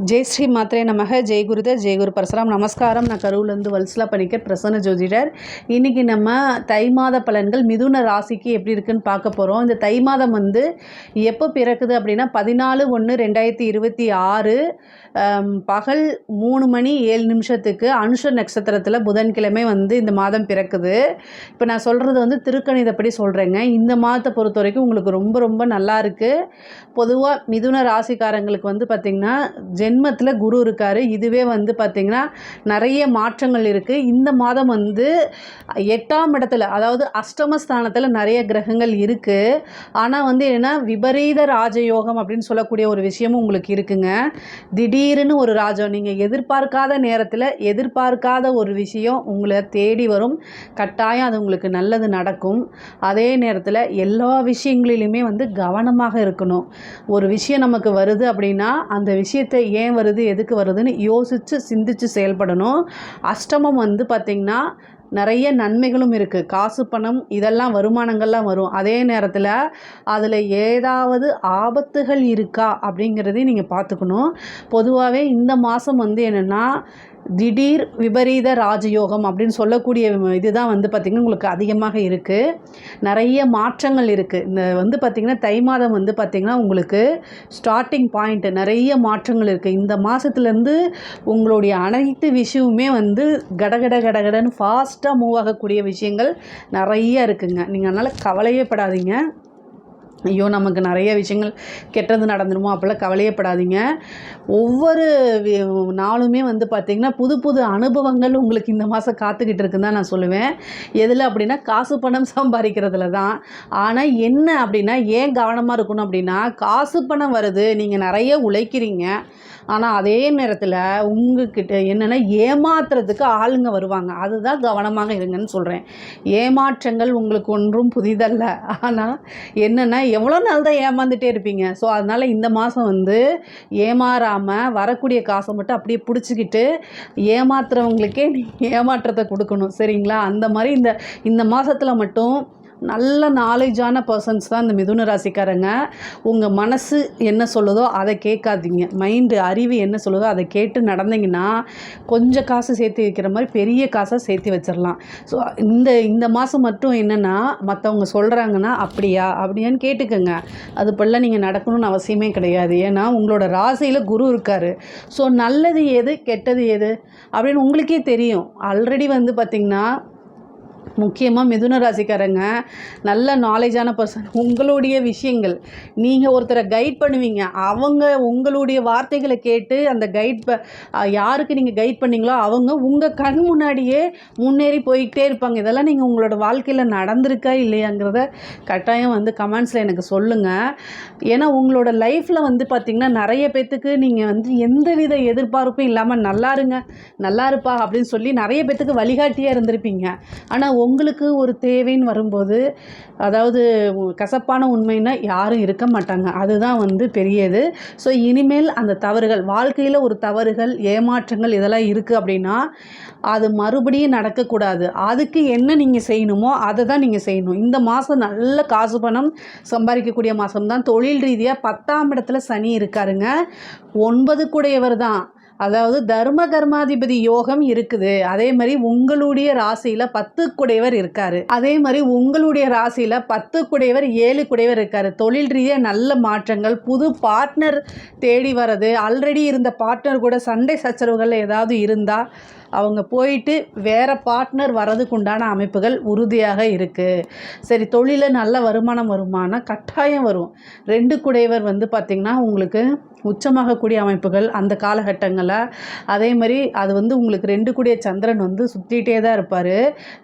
ஜெய் ஸ்ரீ மாத்ரே நமக. ஜெய் குருதர், ஜெய் குரு பரசுராம். நமஸ்காரம். நான் கரூர்லேருந்து வல்சலா பணிக்கர், பிரசன்ன ஜோதிடர். இன்றைக்கி நம்ம தை மாத பலன்கள் மிதுன ராசிக்கு எப்படி இருக்குன்னு பார்க்க போகிறோம். இந்த தை மாதம் எப்போ பிறக்குது அப்படின்னா 14/1/2026 பகல் 3:07 அனுஷ நட்சத்திரத்தில் புதன்கிழமை இந்த மாதம் பிறக்குது. இப்போ நான் சொல்கிறது திருக்கணிதப்படி சொல்கிறேங்க. இந்த மாதத்தை பொறுத்த வரைக்கும் உங்களுக்கு ரொம்ப ரொம்ப நல்லா இருக்குது. பொதுவாக மிதுன ராசிக்காரங்களுக்கு பார்த்திங்கன்னா ஜென்மத்தில் குரு இருக்கார். இதுவே பார்த்திங்கன்னா நிறைய மாற்றங்கள் இருக்குது. இந்த மாதம் 8ஆம் இடத்துல, அதாவது அஷ்டமஸ்தானத்தில் நிறைய கிரகங்கள் இருக்குது. ஆனால் ஏன்னா விபரீத ராஜயோகம் அப்படின்னு சொல்லக்கூடிய ஒரு விஷயமும் உங்களுக்கு இருக்குங்க. திடீர்னு ஒரு ராஜம், நீங்கள் எதிர்பார்க்காத நேரத்தில் எதிர்பார்க்காத ஒரு விஷயம் உங்களை தேடி வரும். கட்டாயம் அது உங்களுக்கு நல்லது நடக்கும். அதே நேரத்தில் எல்லா விஷயங்களிலுமே கவனமாக இருக்கணும். ஒரு விஷயம் நமக்கு வருது அப்படின்னா அந்த விஷயத்தை ஏன் வருது, எதுக்கு வருதுன்னு யோசித்து சிந்தித்து செயல்படணும். அஷ்டமம் பார்த்திங்கன்னா நிறைய நன்மைகளும் இருக்குது. காசு பணம் இதெல்லாம் வருமானங்கள்லாம் வரும். அதே நேரத்தில் அதில் ஏதாவது ஆபத்துகள் இருக்கா அப்படிங்கிறதையும் நீங்கள் பார்த்துக்கணும். பொதுவாகவே இந்த மாதம் என்னென்னா திடீர் விபரீத ராஜயோகம் அப்படின்னு சொல்லக்கூடிய இதுதான் பார்த்திங்கன்னா உங்களுக்கு அதிகமாக இருக்குது. நிறைய மாற்றங்கள் இருக்குது. இந்த பார்த்திங்கன்னா தை மாதம் பார்த்திங்கன்னா உங்களுக்கு ஸ்டார்டிங் பாயிண்ட் நிறைய மாற்றங்கள் இருக்குது. இந்த மாதத்துலேருந்து உங்களுடைய அனைத்து விஷயமுமே கடகடன்னு ஃபாஸ்ட்டாக மூவ் ஆகக்கூடிய விஷயங்கள் நிறைய இருக்குங்க. நீங்கள் அதனால் கவலையே படாதீங்க. ஐயோ நமக்கு நிறைய விஷயங்கள் கெட்டது நடந்துருமோ அப்படிலாம் கவலையப்படாதீங்க. ஒவ்வொரு நாளுமே பார்த்திங்கன்னா புது புது அனுபவங்கள் உங்களுக்கு இந்த மாதம் காத்துக்கிட்டு இருக்குன்னு தான் நான் சொல்லுவேன். எதில் அப்படின்னா காசு பணம் சம்பாதிக்கிறதுல தான். ஆனால் என்ன அப்படின்னா ஏன் கவனமாக இருக்கணும் அப்படின்னா, காசு பணம் வருது, நீங்கள் நிறைய உழைக்கிறீங்க. ஆனால் அதே நேரத்தில் உங்ககிட்ட என்னென்னா ஏமாத்துறதுக்கு ஆளுங்க வருவாங்க. அதுதான் கவனமாக இருங்கன்னு சொல்கிறேன். ஏமாற்றங்கள் உங்களுக்கு ஒன்றும் புதிதல்ல. ஆனால் என்னென்னா எவ்வளோ நாள் தான் ஏமாந்துட்டே இருப்பீங்க. ஸோ அதனால் இந்த மாதம் ஏமாறாமல் வரக்கூடிய காசை மட்டும் அப்படியே பிடிச்சிக்கிட்டு ஏமாத்துறவங்களுக்கே ஏமாற்றத்தை கொடுக்கணும். சரிங்களா? அந்த மாதிரி இந்த மாதத்தில் மட்டும் நல்ல நாலேஜான பர்சன்ஸ் தான் இந்த மிதுன ராசிக்காரங்க. உங்கள் மனசு என்ன சொல்லுதோ அதை கேட்காதீங்க. மைண்டு அறிவு என்ன சொல்லுதோ அதை கேட்டு நடந்தீங்கன்னா கொஞ்சம் காசு சேர்த்து வைக்கிற மாதிரி பெரிய காசாக சேர்த்து வச்சிடலாம். ஸோ இந்த மாதம் மட்டும் என்னென்னா மற்றவங்க சொல்கிறாங்கன்னா அப்படியான்னு கேட்டுக்கோங்க. அது போல நீங்கள் நடக்கணும்னு அவசியமே கிடையாது. ஏன்னா உங்களோட ராசியில் குரு இருக்கார். ஸோ நல்லது எது கெட்டது எது அப்படின்னு உங்களுக்கே தெரியும். ஆல்ரெடி பார்த்திங்கன்னா முக்கியமாக மிதுன ராசிக்காரங்க நல்ல நாலேஜான பர்சன். உங்களுடைய விஷயங்கள் நீங்கள் ஒருத்தரை கைட் பண்ணுவீங்க. அவங்க உங்களுடைய வார்த்தைகளை கேட்டு அந்த யாருக்கு நீங்கள் கைட் பண்ணீங்களோ அவங்க உங்கள் கண் முன்னாடியே முன்னேறி போய்கிட்டே இருப்பாங்க. இதெல்லாம் நீங்கள் உங்களோட வாழ்க்கையில் நடந்திருக்கா இல்லையாங்கிறத கட்டாயம் கமெண்ட்ஸில் எனக்கு சொல்லுங்கள். ஏன்னா உங்களோட லைஃப்பில் பார்த்திங்கன்னா நிறைய பேர்த்துக்கு நீங்கள் எந்தவித எதிர்பார்ப்பும் இல்லாமல் நல்லா இருப்பா அப்படின்னு சொல்லி நிறைய பேர்த்துக்கு வழிகாட்டியாக இருந்திருப்பீங்க. ஆனால் உங்களுக்கு ஒரு தேவைன்னு வரும்போது, அதாவது கசப்பான உண்மைன்னா யாரும் இருக்க மாட்டாங்க. அதுதான் பெரியது. ஸோ இனிமேல் அந்த தவறுகள் வாழ்க்கையில் ஒரு தவறுகள் ஏமாற்றங்கள் இதெல்லாம் இருக்குது அப்படின்னா அது மறுபடியும் நடக்கக்கூடாது. அதுக்கு என்ன நீங்கள் செய்யணுமோ அதை தான் நீங்கள் செய்யணும். இந்த மாதம் நல்ல காசு பணம் சம்பாதிக்கக்கூடிய மாதம் தான். தொழில் ரீதியாக 10ஆம் இடத்துல சனி இருக்காருங்க. 9 கூடையவர் தான். அதாவது தர்ம கர்மாதிபதி யோகம் இருக்குது. அதே மாதிரி உங்களுடைய ராசியில் 10 குடையவர் இருக்கார். அதே மாதிரி உங்களுடைய ராசியில் 10 குடையவர் 7 குடையவர் இருக்கார். தொழில் ரீதியாக நல்ல மாற்றங்கள், புது பார்ட்னர் தேடி வர்றது, ஆல்ரெடி இருந்த பார்ட்னர் கூட சண்டை சச்சரவுகள் ஏதாவது இருந்தால் அவங்க போயிட்டு வேறு பார்ட்னர் வர்றதுக்கு உண்டான அமைப்புகள் உறுதியாக இருக்குது. சரி, தொழிலில் நல்ல வருமானம் வருமானா கட்டாயம் வரும். 2 குடையவர் பார்த்திங்கன்னா உங்களுக்கு உச்சமாகக்கூடிய அமைப்புகள் அந்த காலகட்டங்களில். அதே மாதிரி அது உங்களுக்கு 2 கூடிய சந்திரன் சுற்றிகிட்டே தான் இருப்பார்.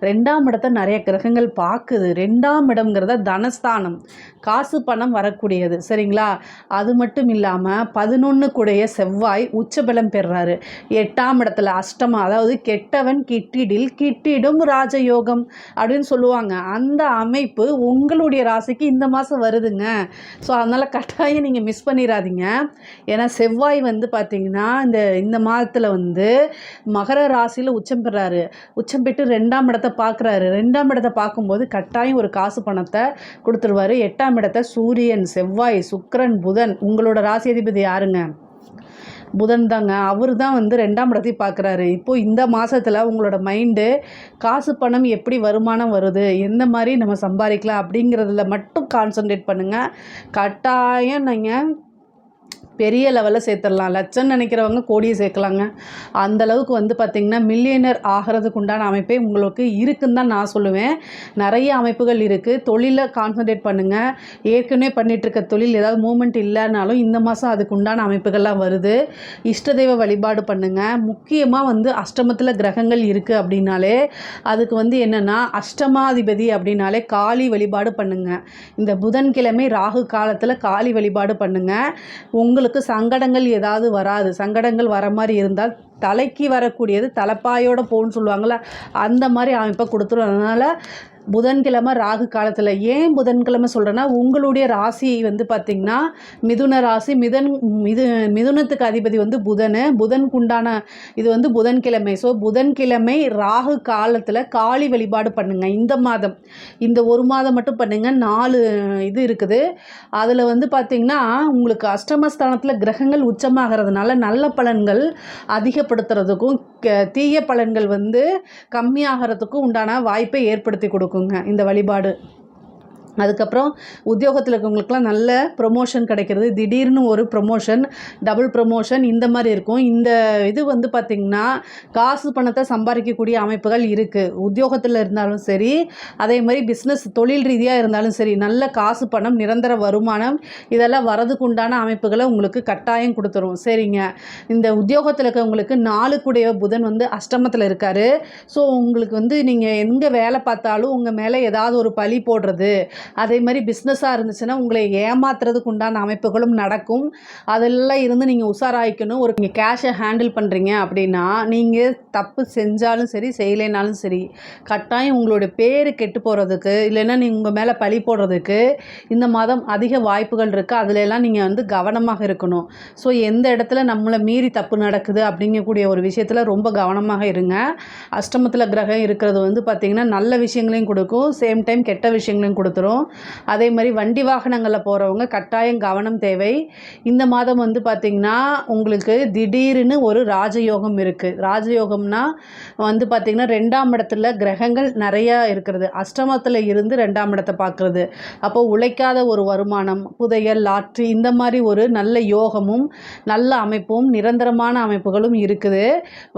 2ஆம் இடத்தை நிறைய கிரகங்கள் பார்க்குது. 2ஆம் இடம்ங்கிறத தனஸ்தானம், காசு பணம் வரக்கூடியது. சரிங்களா? அது மட்டும் இல்லாமல் 11 கூடைய செவ்வாய் உச்சபலம் பெறுறாரு 8ஆம் இடத்துல. அஷ்டமா, அதாவது கெட்டவன் கிட்டிடும் ராஜயோகம் அப்படின்னு சொல்லுவாங்க. அந்த அமைப்பு உங்களுடைய ராசிக்கு இந்த மாதம் வருதுங்க. ஸோ அதனால் கட்டாயம் நீங்கள் மிஸ் பண்ணிடாதீங்க. ஏன்னா செவ்வாய் பார்த்திங்கன்னா இந்த மாதத்தில் மகர ராசியில் உச்சம் பெறாரு. உச்சம் பெற்று 2ஆம் இடத்தை பார்க்குறாரு. 2ஆம் இடத்தை பார்க்கும்போது கட்டாயம் ஒரு காசு பணத்தை கொடுத்துருவார். 8ஆம் இடத்தை சூரியன், செவ்வாய், சுக்கிரன், புதன். உங்களோட ராசி அதிபதி யாருங்க? புதன் தாங்க. அவர் தான் வந்து 2ஆம் இடத்தையும் பார்க்குறாரு. இப்போது இந்த மாதத்தில் உங்களோட மைண்டு காசு பணம் எப்படி வருமானம் வருது, எந்த மாதிரி நம்ம சம்பாதிக்கலாம் அப்படிங்கிறதுல மட்டும் கான்சன்ட்ரேட் பண்ணுங்கள். கட்டாயம் நீங்கள் பெரிய லெவலில் சேர்த்துடலாம். லட்சம் நினைக்கிறவங்க கோடியை சேர்க்கலாங்க. அந்தளவுக்கு வந்து பார்த்திங்கன்னா மில்லியனர் ஆகிறதுக்கு உண்டான அமைப்பே உங்களுக்கு இருக்குன்னு தான் நான் சொல்லுவேன். நிறைய அமைப்புகள் இருக்குது. தொழிலை கான்சன்ட்ரேட் பண்ணுங்கள். ஏற்கனவே பண்ணிகிட்ருக்க தொழில் ஏதாவது மூமெண்ட் இல்லைனாலும் இந்த மாதம் அதுக்கு உண்டான அமைப்புகள்லாம் வருது. இஷ்ட தெய்வ வழிபாடு பண்ணுங்கள். முக்கியமாக வந்து அஷ்டமத்தில் கிரகங்கள் இருக்குது அப்படின்னாலே அதுக்கு வந்து என்னென்னா அஷ்டமாதிபதி அப்படின்னாலே காளி வழிபாடு பண்ணுங்கள். இந்த புதன்கிழமை ராகு காலத்தில் காளி வழிபாடு பண்ணுங்கள். உங்களுக்கு சங்கடங்கள் ஏதாவது வராது. சங்கடங்கள் வர மாதிரி இருந்தால் தலைக்கு வரக்கூடியது தலைப்பாயோட போன்னு சொல்லுவாங்கள்ல, அந்த மாதிரி அமைப்பை கொடுத்துரும். அதனால் புதன்கிழமை ராகு காலத்தில் ஏன் புதன்கிழமை சொல்கிறேன்னா, உங்களுடைய ராசி வந்து பார்த்திங்கன்னா மிதுன ராசி. மிதுனத்துக்கு அதிபதி வந்து புதனுக்குண்டான இது வந்து புதன்கிழமை. ஸோ புதன்கிழமை ராகு காலத்தில் காளி வழிபாடு பண்ணுங்கள். இந்த மாதம் இந்த ஒரு மாதம் மட்டும் பண்ணுங்கள். 4 இது இருக்குது. அதில் வந்து பார்த்திங்கன்னா உங்களுக்கு அஷ்டமஸ்தானத்தில் கிரகங்கள் உச்சமாகிறதுனால நல்ல பலன்கள் அதிகப்படுத்துறதுக்கும் தீய பலன்கள் வந்து கம்மியாகிறதுக்கும் உண்டான வாய்ப்பை ஏற்படுத்தி கொடுக்கும் இந்த வழிபாடு. அதுக்கப்புறம் உத்தியோகத்தில் இருக்கவங்களுக்குலாம் நல்ல ப்ரொமோஷன் கிடைக்கிறது. திடீர்னு ஒரு ப்ரொமோஷன், டபுள் ப்ரொமோஷன் இந்த மாதிரி இருக்கும். இந்த இது வந்து பார்த்திங்கன்னா காசு பணத்தை சம்பாதிக்கக்கூடிய அமைப்புகள் இருக்குது. உத்தியோகத்தில் இருந்தாலும் சரி, அதே மாதிரி பிஸ்னஸ் தொழில் ரீதியாக இருந்தாலும் சரி, நல்ல காசு பணம் நிரந்தர வருமானம் இதெல்லாம் வரதுக்கு உண்டான அமைப்புகளை உங்களுக்கு கட்டாயம் கொடுத்துரும். சரிங்க, இந்த உத்தியோகத்தில் இருக்கவங்களுக்கு 4 புதன் வந்து அஷ்டமத்தில் இருக்கார். ஸோ உங்களுக்கு வந்து நீங்கள் எங்கே வேலை பார்த்தாலும் உங்கள் மேலே ஏதாவது ஒரு பழி போடுறது, அதே மாதிரி பிஸ்னஸாக இருந்துச்சுன்னா உங்களை ஏமாத்துறதுக்கு உண்டான அமைப்புகளும் நடக்கும். அதெல்லாம் இருந்து நீங்கள் உஷாராயிக்கணும். நீங்கள் கேஷை ஹேண்டில் பண்ணுறீங்க அப்படின்னா நீங்கள் தப்பு செஞ்சாலும் சரி செய்யலைனாலும் சரி கட்டாயம் உங்களுடைய பேர் கெட்டு போகிறதுக்கு, இல்லைன்னா நீங்கள் உங்கள் மேலே பழி போடுறதுக்கு இந்த மாதம் அதிக வாய்ப்புகள் இருக்குது. அதிலெல்லாம் நீங்கள் வந்து கவனமாக இருக்கணும். ஸோ எந்த இடத்துல நம்மளை மீறி தப்பு நடக்குது அப்படிங்கக்கூடிய ஒரு விஷயத்தில் ரொம்ப கவனமாக இருங்க. அஷ்டமத்தில் கிரகம் இருக்கிறது வந்து பார்த்திங்கன்னா நல்ல விஷயங்களையும் கொடுக்கும், சேம் டைம் கெட்ட விஷயங்களையும் கொடுத்துரும். அதே மாதிரி வண்டி வாகனங்களில் போகிறவங்க கட்டாயம் கவனம் தேவை. இந்த மாதம் வந்து பார்த்திங்கன்னா உங்களுக்கு திடீர்னு ஒரு ராஜயோகம் இருக்குது. ராஜயோகம்னா வந்து பார்த்திங்கன்னா 2ஆம் இடத்துல கிரகங்கள் நிறையா இருக்கிறது. அஷ்டமத்தில் இருந்து 2ஆம் இடத்தை பார்க்குறது. அப்போது உழைக்காத ஒரு வருமானம், புதையல், லாட்ரி இந்த மாதிரி ஒரு நல்ல யோகமும் நல்ல அமைப்பும் நிரந்தரமான அமைப்புகளும் இருக்குது.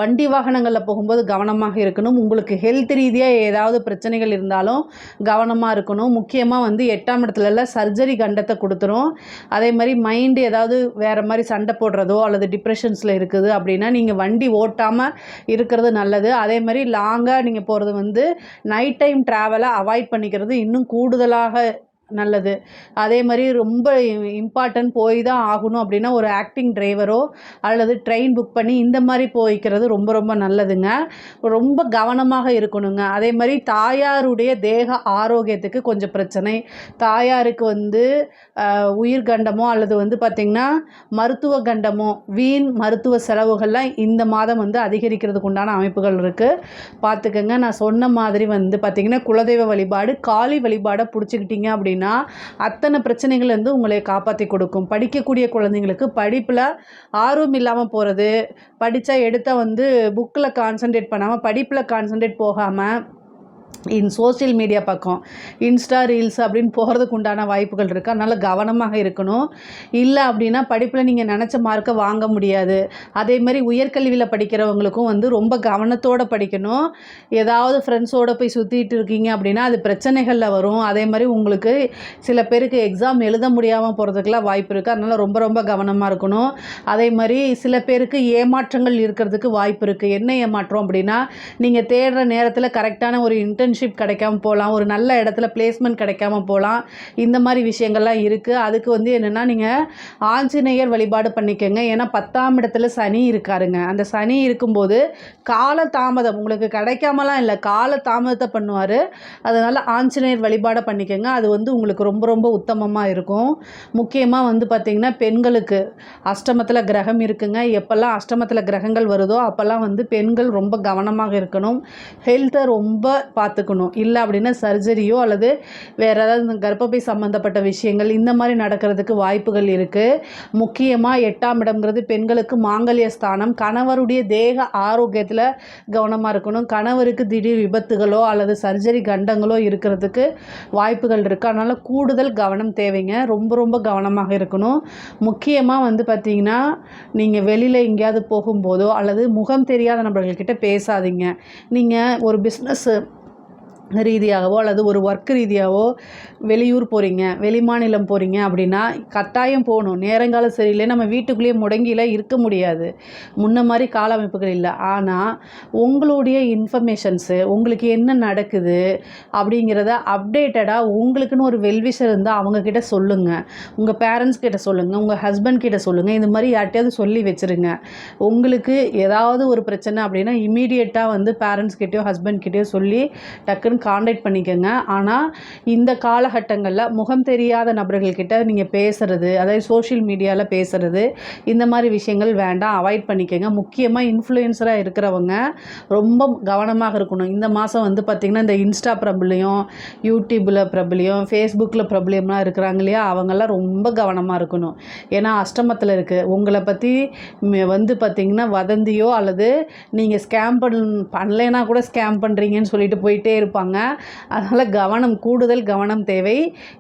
வண்டி வாகனங்களில் போகும்போது கவனமாக இருக்கணும். உங்களுக்கு ஹெல்த் ரீதியாக ஏதாவது பிரச்சனைகள் இருந்தாலும் கவனமாக இருக்கணும். முக்கியமாக வந்து 8ஆம் இடத்துல சர்ஜரி கண்டத்தை கொடுத்துரும். அதே மாதிரி மைண்டு ஏதாவது வேறு மாதிரி சண்டை போடுறதோ அல்லது டிப்ரெஷன்ஸில் இருக்குது அப்படின்னா நீங்கள் வண்டி ஓட்டாமல் இருக்கிறது நல்லது. அதே மாதிரி லாங்காக நீங்கள் போகிறது வந்து நைட் டைம் ட்ராவலை அவாய்ட் பண்ணிக்கிறது இன்னும் கூடுதலாக நல்லது. அதே மாதிரி ரொம்ப இம்பார்ட்டன்ட் போய் தான் ஆகணும் அப்படின்னா ஒரு ஆக்டிங் டிரைவரோ அல்லது ட்ரெயின் புக் பண்ணி இந்த மாதிரி போய்க்கிறது ரொம்ப ரொம்ப நல்லதுங்க. ரொம்ப கவனமாக இருக்கணுங்க. அதே மாதிரி தாயாருடைய தேக ஆரோக்கியத்துக்கு கொஞ்சம் பிரச்சனை. தாயாருக்கு வந்து உயிர்கண்டமோ அல்லது வந்து பார்த்திங்கன்னா மருத்துவ கண்டமோ வீண் மருத்துவ செலவுகள்லாம் இந்த மாதம் வந்து அதிகரிக்கிறதுக்கு உண்டான அமைப்புகள் இருக்குது. பார்த்துக்கங்க. நான் சொன்ன மாதிரி வந்து பார்த்திங்கன்னா குலதெய்வ வழிபாடு, காளி வழிபாடை பிடிச்சிக்கிட்டிங்க அப்படின்னா அத்தனை பிரச்சனைகள்லேருந்து உங்களை காப்பாற்றி கொடுக்கும். படிக்கக்கூடிய குழந்தைங்களுக்கு படிப்பில் ஆர்வம் இல்லாமல் போகிறது, படித்தா எடுத்தால் வந்து புக்கில் கான்சன்ட்ரேட் பண்ணாமல் படிப்பில் கான்சன்ட்ரேட் போகாமல் சோஷியல் மீடியா பக்கம் இன்ஸ்டா ரீல்ஸ் அப்படின்னு போகிறதுக்கு உண்டான வாய்ப்புகள் இருக்குது. அதனால் கவனமாக இருக்கணும். இல்லை அப்படின்னா படிப்பில் நீங்கள் நினச்ச மார்க்கை வாங்க முடியாது. அதே மாதிரி உயர்கல்வியில் படிக்கிறவங்களுக்கும் வந்து ரொம்ப கவனத்தோடு படிக்கணும். ஏதாவது ஃப்ரெண்ட்ஸோடு போய் சுற்றிட்டு இருக்கீங்க அப்படின்னா அது பிரச்சனைகளில் வரும். அதே மாதிரி உங்களுக்கு சில பேருக்கு எக்ஸாம் எழுத முடியாமல் போகிறதுக்கெலாம் வாய்ப்பு இருக்குது. அதனால் ரொம்ப ரொம்ப கவனமாக இருக்கணும். அதே மாதிரி சில பேருக்கு ஏமாற்றங்கள் இருக்கிறதுக்கு வாய்ப்பு இருக்குது. என்ன ஏமாற்றம் அப்படின்னா நீங்கள் தேடுற நேரத்தில் கரெக்டான ஒரு இன்டர்ன்ஷிப் கிடைக்காம போகலாம், ஒரு நல்ல இடத்துல பிளேஸ்மெண்ட் கிடைக்காம போகலாம். இந்த மாதிரி விஷயங்கள்லாம் இருக்குது. அதுக்கு வந்து என்னென்னா நீங்கள் ஆஞ்சநேயர் வழிபாடு பண்ணிக்கோங்க. ஏன்னா 10ஆம் இடத்துல சனி இருக்காருங்க. அந்த சனி இருக்கும்போது கால தாமதம் உங்களுக்கு கிடைக்காமலாம் இல்லை, கால தாமதத்தை பண்ணுவார். அதனால் ஆஞ்சநேயர் வழிபாடை பண்ணிக்கோங்க. அது வந்து உங்களுக்கு ரொம்ப ரொம்ப உத்தமமாக இருக்கும். முக்கியமாக வந்து பார்த்திங்கன்னா பெண்களுக்கு அஷ்டமத்தில் கிரகம் இருக்குங்க. எப்போல்லாம் அஷ்டமத்தில் கிரகங்கள் வருதோ அப்போல்லாம் வந்து பெண்கள் ரொம்ப கவனமாக இருக்கணும். ஹெல்த்தை ரொம்ப பார்த்துக்கணும். இல்லை அப்படின்னா சர்ஜரியோ அல்லது வேறு ஏதாவது இந்த கர்ப்பப்பை சம்மந்தப்பட்ட விஷயங்கள் இந்த மாதிரி நடக்கிறதுக்கு வாய்ப்புகள் இருக்குது. முக்கியமாக 8ஆம் இடம்ங்கிறது பெண்களுக்கு மாங்கல்ய ஸ்தானம். கணவருடைய தேக ஆரோக்கியத்தில் கவனமாக இருக்கணும். கணவருக்கு திடீர் விபத்துகளோ அல்லது சர்ஜரி கண்டங்களோ இருக்கிறதுக்கு வாய்ப்புகள் இருக்குது. அதனால் கூடுதல் கவனம் தேவைங்க. ரொம்ப ரொம்ப கவனமாக இருக்கணும். முக்கியமாக வந்து பார்த்திங்கன்னா, நீங்கள் வெளியில் எங்கேயாவது போகும்போதோ அல்லது முகம் தெரியாத நபர்கள்கிட்ட பேசாதீங்க. நீங்கள் ஒரு பிஸ்னஸ் ரீதியாகவோ அல்லது ஒரு ஒர்க் ரீதியாகவோ வெளியூர் போகிறீங்க, வெளிமாநிலம் போகிறீங்க அப்படின்னா கட்டாயம் போகணும். நேரங்காலம் சரியில்லை, நம்ம வீட்டுக்குள்ளேயே முடங்கிலாம் இருக்க முடியாது. முன்ன மாதிரி கால அமைப்புகள் இல்லை. ஆனால் உங்களுடைய இன்ஃபர்மேஷன்ஸு உங்களுக்கு என்ன நடக்குது அப்படிங்கிறத அப்டேட்டடாக உங்களுக்குன்னு ஒரு வெல்விஷர் இருந்தால் அவங்கக்கிட்ட சொல்லுங்கள். உங்கள் பேரண்ட்ஸ் கிட்ட சொல்லுங்கள், உங்கள் ஹஸ்பண்ட் கிட்ட சொல்லுங்கள். இந்த மாதிரி யார்ட்டையாவது சொல்லி வச்சுருங்க. உங்களுக்கு ஏதாவது ஒரு பிரச்சனை அப்படின்னா இமீடியட்டாக வந்து பேரண்ட்ஸ் கிட்டேயோ ஹஸ்பண்ட் கிட்டேயோ சொல்லி டக்குன்னு கான்டாக்ட் பண்ணிக்கோங்க. ஆனால் இந்த காலகட்டங்களில் முகம் தெரியாத நபர்கள்கிட்ட நீங்கள் பேசுகிறது, அதாவது சோஷியல் மீடியாவில் பேசுகிறது, இந்த மாதிரி விஷயங்கள் வேண்டாம், அவாய்ட் பண்ணிக்கோங்க. முக்கியமாக இன்ஃப்ளூயன்சராக இருக்கிறவங்க ரொம்ப கவனமாக இருக்கணும். இந்த மாதம் வந்து பார்த்திங்கன்னா இந்த இன்ஸ்டா பிரபலியம், யூடியூப்பில் பிரபலியம், ஃபேஸ்புக்கில் பிரபலியம்லாம் இருக்கிறாங்க இல்லையா, அவங்கெல்லாம் ரொம்ப கவனமாக இருக்கணும். ஏன்னா அஷ்டமத்தில் இருக்குது. உங்களை பற்றி வந்து பார்த்திங்கன்னா வதந்தியோ அல்லது நீங்கள் ஸ்கேம் பண்ணலைன்னா கூட ஸ்கேம் பண்ணுறீங்கன்னு சொல்லிட்டு போயிட்டே இருப்பாங்க. அதனால் கூடுதல் கவனம் தேவை.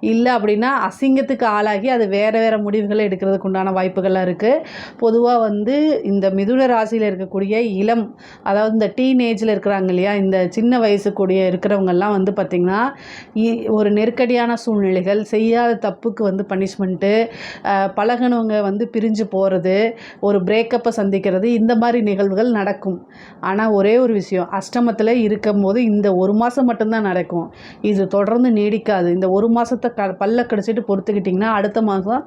இல்லை அப்படின்னா அசிங்கத்துக்கு ஆளாகி அது வேறு முடிவுகளை எடுக்கிறதுக்கு உண்டான வாய்ப்புகள்லாம் இருக்குது. பொதுவாக வந்து இந்த மிதுன ராசியில் இருக்கக்கூடிய இளம், அதாவது இந்த டீனேஜில் இருக்கிறாங்க இல்லையா, இந்த சின்ன வயசுக்கூடிய இருக்கிறவங்கெல்லாம் வந்து பார்த்திங்கன்னா ஒரு நெருக்கடியான சூழ்நிலைகள், செய்யாத தப்புக்கு வந்து பனிஷ்மெண்ட்டு, பழகினவங்க வந்து பிரிஞ்சு போகிறது, ஒரு பிரேக்கப்பை சந்திக்கிறது, இந்த மாதிரி நிகழ்வுகள் நடக்கும். ஆனால் ஒரே ஒரு விஷயம், அஷ்டமத்தில் இருக்கும் போது இந்த ஒரு மாதம் மட்டும்தான் நடக்கும். இது தொடர்ந்து நீடிக்காது. இந்த ஒரு மாதத்தை பல்ல கடிச்சிட்டு பொறுத்துக்கிட்டிங்கன்னா அடுத்த மாதம்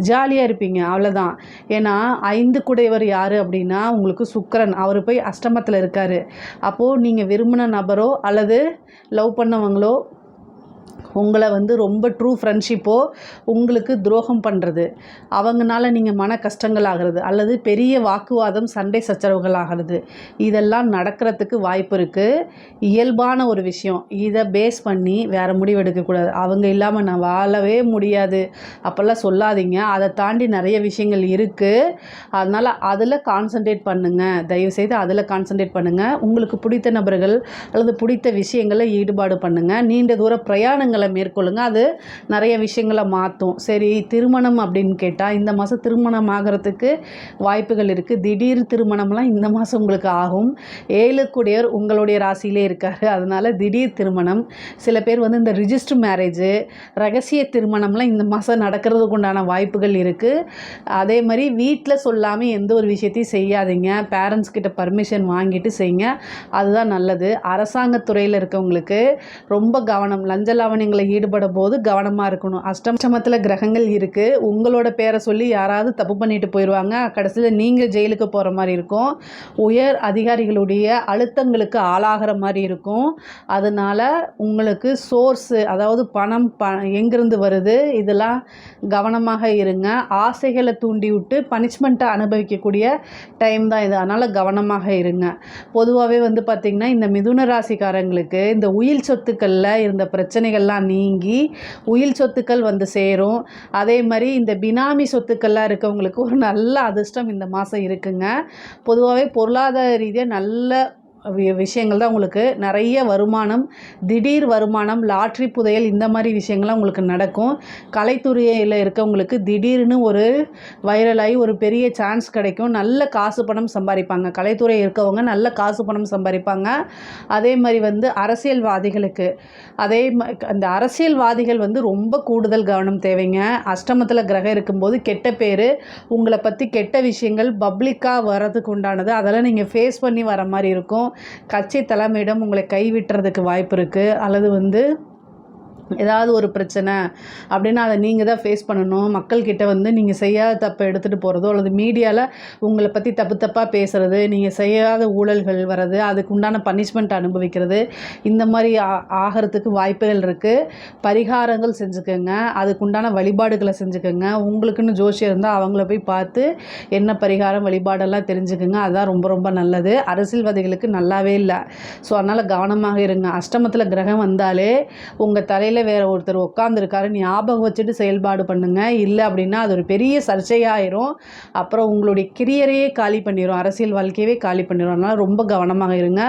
ஜாலியாக இருப்பீங்க. அவ்வளோதான். ஏன்னா 5 குடையவர் யார் அப்படின்னா உங்களுக்கு சுக்கிரன். அவர் போய் அஷ்டமத்தில் இருக்கார். அப்போது நீங்கள் விரும்பின நபரோ அல்லது லவ் பண்ணவங்களோ உங்களை வந்து ரொம்ப ட்ரூ ஃப்ரெண்ட்ஷிப்போ உங்களுக்கு துரோகம் பண்ணுறது, அவங்கனால நீங்கள் மன கஷ்டங்கள் ஆகிறது அல்லது பெரிய வாக்குவாதம் சண்டை சச்சரவுகள் ஆகிறது, இதெல்லாம் நடக்கிறதுக்கு வாய்ப்பு இருக்குது. இயல்பான ஒரு விஷயம். இதை பேஸ் பண்ணி வேறு முடிவு எடுக்கக்கூடாது. அவங்க இல்லாமல் நான் வாழவே முடியாது அப்போல்லாம் சொல்லாதீங்க. அதை தாண்டி நிறைய விஷயங்கள் இருக்குது. அதனால் அதில் கான்சன்ட்ரேட் பண்ணுங்கள். தயவுசெய்து அதில் கான்சன்ட்ரேட் பண்ணுங்கள். உங்களுக்கு பிடித்த நபர்கள் அல்லது பிடித்த விஷயங்களில் ஈடுபாடு பண்ணுங்கள். நீண்ட தூர பிரயாணங்கள் மேற்கொள்ளுங்க. அது நிறைய விஷயங்களை மாற்றும். சரி, திருமணம் அப்படின்னு கேட்டால் இந்த மாதம் திருமணம் ஆகிறதுக்கு வாய்ப்புகள் இருக்குது. திடீர் திருமணம்லாம் இந்த மாதம் உங்களுக்கு ஆகும். 7 குடையர் உங்களுடைய ராசியிலே இருக்கார். அதனால் திடீர் திருமணம். சில பேர் வந்து இந்த ரிஜிஸ்டர் மேரேஜு, ரகசிய திருமணம்லாம் இந்த மாதம் நடக்கிறதுக்கு உண்டான வாய்ப்புகள் இருக்குது. அதே மாதிரி வீட்டில் சொல்லாமல் எந்த ஒரு விஷயத்தையும் செய்யாதீங்க. பேரண்ட்ஸ் கிட்ட பர்மிஷன் வாங்கிட்டு செய்யுங்க. அதுதான் நல்லது. அரசாங்கத்துறையில் இருக்கவங்களுக்கு ரொம்ப கவனம். லஞ்ச லாவணியங்களை ஈடுபடும் போது கவனமாக இருக்கணும். அஷ்டமத்தில் கிரகங்கள் இருக்குது. உங்களோட பேரை சொல்லி யாராவது தப்பு பண்ணிட்டு போயிடுவாங்க. கடைசியில் நீங்கள் ஜெயிலுக்கு போகிற மாதிரி இருக்கும். உயர் அதிகாரிகளுடைய அழுத்தங்களுக்கு ஆளாகிற மாதிரி இருக்கும். அதனால் உங்களுக்கு சோர்ஸு, அதாவது பணம் எங்கேருந்து வருது, இதெல்லாம் கவனமாக இருங்க. ஆசைகளை தூண்டி விட்டு பனிஷ்மெண்ட்டை அனுபவிக்கக்கூடிய டைம் தான் இது. அதனால் கவனமாக இருங்க. பொதுவாகவே வந்து பார்த்திங்கன்னா இந்த மிதுன ராசிக்காரங்களுக்கு இந்த உயில் சொத்துக்களில் இருந்த பிரச்சனைகள்லாம் நீங்கி உயில் சொத்துக்கள் வந்து சேரும். அதே மாதிரி இந்த பினாமி சொத்துக்கள்லாம் இருக்கவங்களுக்கு ஒரு நல்ல அதிர்ஷ்டம் இந்த மாதம் இருக்குங்க. பொதுவாகவே பொருளாதார ரீதியாக நல்ல விஷயங்கள் தான் உங்களுக்கு. நிறைய வருமானம், திடீர் வருமானம், லாட்ரி புதையல், இந்த மாதிரி விஷயங்கள்லாம் உங்களுக்கு நடக்கும். கலைத்துறையில் இருக்கவங்களுக்கு திடீர்னு ஒரு வைரலாகி ஒரு பெரிய சான்ஸ் கிடைக்கும். நல்ல காசு பணம் சம்பாதிப்பாங்க. கலைத்துறை இருக்கவங்க நல்ல காசு பணம் சம்பாதிப்பாங்க. அதே மாதிரி வந்து அரசியல்வாதிகளுக்கு அந்த அரசியல்வாதிகள் வந்து ரொம்ப கூடுதல் கவனம் தேவைங்க. அஷ்டமத்தில் கிரகம் இருக்கும்போது கெட்ட பேர், உங்களை பற்றி கெட்ட விஷயங்கள் பப்ளிக்காக வர்றதுக்கு உண்டானது, அதெல்லாம் நீங்கள் ஃபேஸ் பண்ணி வர மாதிரி இருக்கும். கட்சி தலைமையிடம் உங்களை கைவிட்டுறதுக்கு வாய்ப்பு இருக்குது. அல்லது வந்து ஏதாவது ஒரு பிரச்சனை அப்படின்னா அதை நீங்கள் தான் ஃபேஸ் பண்ணணும். மக்கள்கிட்ட வந்து நீங்கள் செய்யாத தப்பை எடுத்துகிட்டு போகிறதோ அல்லது மீடியாவில் உங்களை பற்றி தப்பு தப்பாக பேசுகிறது, நீங்கள் செய்யாத ஊழல்கள் வர்றது, அதுக்கு உண்டான பனிஷ்மெண்ட் அனுபவிக்கிறது, இந்த மாதிரி ஆகிறதுக்கு வாய்ப்புகள் இருக்குது. பரிகாரங்கள் செஞ்சுக்கோங்க, அதுக்கு உண்டான வழிபாடுகளை செஞ்சுக்கோங்க. உங்களுக்குன்னு ஜோசியம் இருந்தால் அவங்கள போய் பார்த்து என்ன பரிகாரம் வழிபாடெல்லாம் தெரிஞ்சுக்கோங்க. அதுதான் ரொம்ப ரொம்ப நல்லது. அரசியல்வாதிகளுக்கு நல்லாவே இல்லை. ஸோ அதனால் கவனமாக இருங்க. அஷ்டமத்தில் கிரகம் வந்தாலே உங்கள் தலையில் வேறு ஒருத்தர் உட்காந்துருக்காரு ஞாபகம் வச்சுட்டு செயல்பாடு பண்ணுங்கள். இல்லை அப்படின்னா அது ஒரு பெரிய சர்ச்சையாயிரும். அப்புறம் உங்களுடைய கிரியரையே காலி பண்ணிடும், அரசியல் வாழ்க்கையவே காலி பண்ணிடும். அதனால் ரொம்ப கவனமாக இருங்க.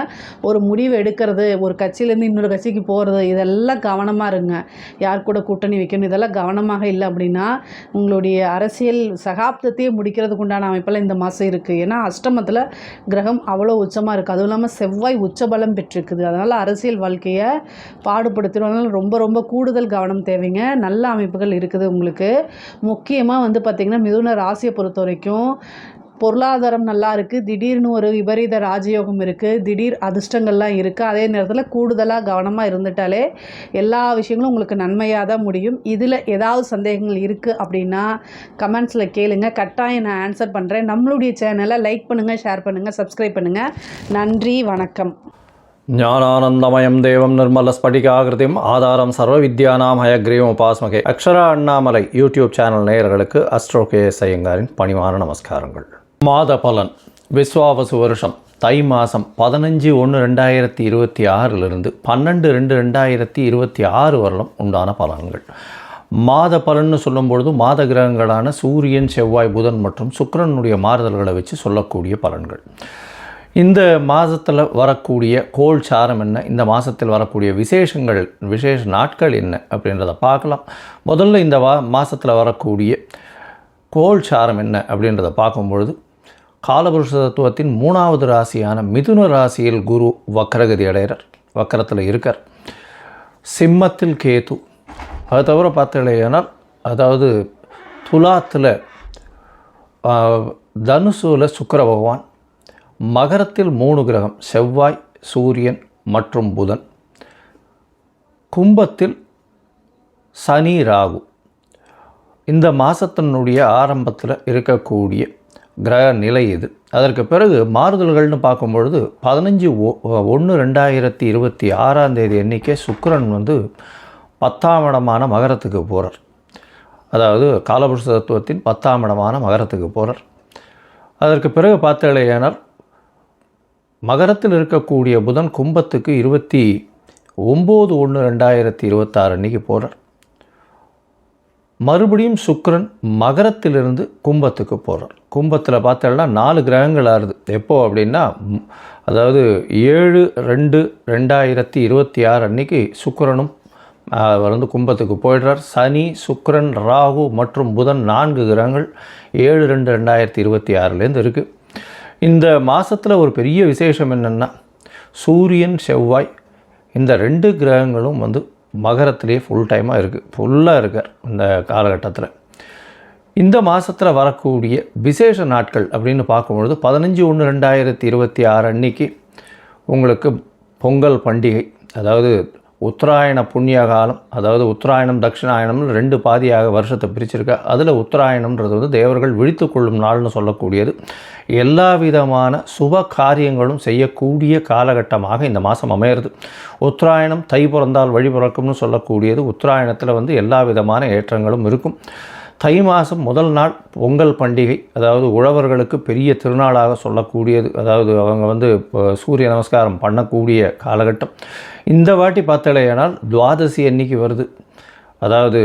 ஒரு முடிவு எடுக்கிறது, ஒரு கட்சியிலேருந்து இன்னொரு கட்சிக்கு போகிறது, இதெல்லாம் கவனமாக இருங்க. யார் கூட கூட்டணி வைக்கணும், இதெல்லாம் கவனமாக இல்லை அப்படின்னா உங்களுடைய அரசியல் சகாப்தத்தையே முடிக்கிறதுக்கு உண்டான அமைப்பெல்லாம் இந்த மாதம் இருக்குது. ஏன்னா அஷ்டமத்தில் கிரகம் அவ்வளோ உச்சமாக இருக்குது. அதுவும் இல்லாமல் செவ்வாய் உச்சபலம் பெற்றிருக்குது. அதனால் அரசியல் வாழ்க்கையை பாடுபடுத்தினால ரொம்ப ரொம்ப கூடுதல் கவனம் தேவைங்க. நல்ல அமைப்புகள் இருக்குது உங்களுக்கு. முக்கியமாக வந்து பார்த்திங்கன்னா மிதுன ராசியை பொறுத்த வரைக்கும் பொருளாதாரம் நல்லா இருக்குது. திடீர்னு ஒரு விபரீத ராஜயோகம் இருக்குது, திடீர் அதிர்ஷ்டங்கள்லாம் இருக்குது. அதே நேரத்தில் கூடுதலாக கவனமாக இருந்துட்டாலே எல்லா விஷயங்களும் உங்களுக்கு நன்மையாக தான் முடியும். இதில் ஏதாவது சந்தேகங்கள் இருக்குது அப்படின்னா கமெண்ட்ஸில் கேளுங்க, கட்டாயம் நான் ஆன்சர் பண்ணுறேன். நம்மளுடைய சேனலை லைக் பண்ணுங்கள், ஷேர் பண்ணுங்கள், சப்ஸ்கிரைப் பண்ணுங்கள். நன்றி, வணக்கம். ஞானானந்தமயம் தேவம் நிர்மலஸ்படிகாகிருதிம் ஆதாரம் சர்வ வித்யானாம் ஹயக்ரீவம் உபாஸ்மகே. அக்ஷரா அண்ணாமலை யூடியூப் சேனல் நேயர்களுக்கு அஸ்ட்ரோ KS ஐயங்காரின் பணிவான நமஸ்காரங்கள். மாத பலன் விஸ்வாவசு வருஷம் தை மாதம் 15/1/2026 12/2/2026 வரலும் உண்டான பலன்கள். மாத பலன்னு சொல்லும்பொழுது மாத கிரகங்களான சூரியன், செவ்வாய், புதன் மற்றும் சுக்கிரனுடைய மாறுதல்களை வச்சு சொல்லக்கூடிய பலன்கள். இந்த மாதத்தில் வரக்கூடிய கோள் சாரம் என்ன, இந்த மாதத்தில் வரக்கூடிய விசேஷ நாட்கள் என்ன அப்படின்றத பார்க்கலாம். முதல்ல இந்த மாதத்தில் வரக்கூடிய கோள் சாரம் என்ன அப்படின்றத பார்க்கும்பொழுது காலபுருஷ தத்துவத்தின் 3வது ராசியான மிதுன ராசியில் குரு வக்ரகதி அடைகிறார், வக்கரத்தில் இருக்கார். சிம்மத்தில் கேது, அது தவிர பார்த்தீங்கன்னா அதாவது துலாத்தில் தனுசூல சுக்கிர பகவான், மகரத்தில் 3 கிரகம் செவ்வாய், சூரியன் மற்றும் புதன், கும்பத்தில் சனி, ராகு. இந்த மாதத்தினுடைய ஆரம்பத்தில் இருக்கக்கூடிய கிரக நிலை இது. அதற்கு பிறகு மாறுதல்கள்னு பார்க்கும்பொழுது 15/1/2026 அன்றைக்கே சுக்கிரன் வந்து 10ஆம் இடமான மகரத்துக்கு போகிறார். அதாவது காலபுருஷ தத்துவத்தின் 10ஆம் இடமான மகரத்துக்கு போகிறார். அதற்கு பிறகு பார்த்தேனால் மகரத்தில் இருக்கக்கூடிய புதன் கும்பத்துக்கு 29/1/2026 அன்றைக்கி போகிறார். மறுபடியும் சுக்கிரன் மகரத்திலிருந்து கும்பத்துக்கு போகிறார். கும்பத்தில் பார்த்தோம்னா 4 கிரகங்கள் ஆறுது. எப்போ அப்படின்னா அதாவது 7/2/2026 அன்றைக்கி சுக்கிரனும் வந்து கும்பத்துக்கு போயிடுறார். சனி, சுக்கிரன், ராகு மற்றும் புதன் 4 கிரகங்கள் 7/2/2026 இருக்குது. இந்த மாதத்தில் ஒரு பெரிய விசேஷம் என்னென்னா சூரியன், செவ்வாய் இந்த 2 கிரகங்களும் வந்து மகரத்திலே ஃபுல்லாக இருக்கார் இந்த காலகட்டத்தில். இந்த மாதத்தில் வரக்கூடிய விசேஷ நாட்கள் அப்படின்னு பார்க்கும்பொழுது 15/1/2026 அன்றைக்கி உங்களுக்கு பொங்கல் பண்டிகை, அதாவது உத்தராயண புண்ணிய காலம், அதாவது உத்தராயணம் தட்சிணாயணம்னு 2 பாதியாக வருஷத்தை பிரிச்சிருக்கா. அதில் உத்தராயணம்ன்றது வந்து தேவர்கள் விழித்து கொள்ளும் நாள்னு சொல்லக்கூடியது. எல்லா விதமான சுப காரியங்களும் செய்யக்கூடிய காலகட்டமாக இந்த மாதம் அமையிறது. உத்தராயணம் தை பிறந்தால் வழி பிறக்கும்னு சொல்லக்கூடியது. உத்தராயணத்தில் வந்து எல்லா விதமான ஏற்றங்களும் இருக்கும். தை மாதம் முதல் நாள் பொங்கல் பண்டிகை, அதாவது உழவர்களுக்கு பெரிய திருநாளாக சொல்லக்கூடியது. அதாவது அவங்க வந்து சூரிய நமஸ்காரம் பண்ணக்கூடிய காலகட்டம். இந்த வாட்டி பார்த்தலையானால் துவாதசி அன்னைக்கு வருது. அதாவது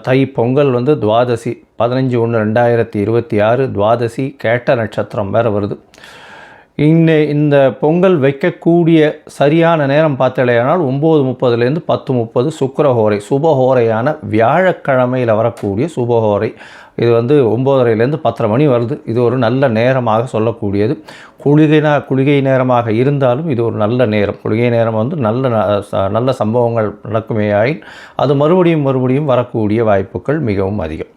தை பொங்கல் வந்து துவாதசி 15/1/2026 துவாதசி கேட்ட நட்சத்திரம் வேறு வருது. இந்த பொங்கல் வைக்கக்கூடிய சரியான நேரம் பார்த்தலையானால் 9:30 10:30 சுக்கிரஹோரை, சுபஹோரையான வியாழக்கிழமையில் வரக்கூடிய சுபஹோரை. இது வந்து 9:30 10:30 மணி வருது. இது ஒரு நல்ல நேரமாக சொல்லக்கூடியது. குளிகை நேரமாக இருந்தாலும் இது ஒரு நல்ல நேரம். குளிகை நேரம் வந்து நல்ல சம்பவங்கள் நடக்குமேயாயின் அது மறுபடியும் வரக்கூடிய வாய்ப்புகள் மிகவும் அதிகம்.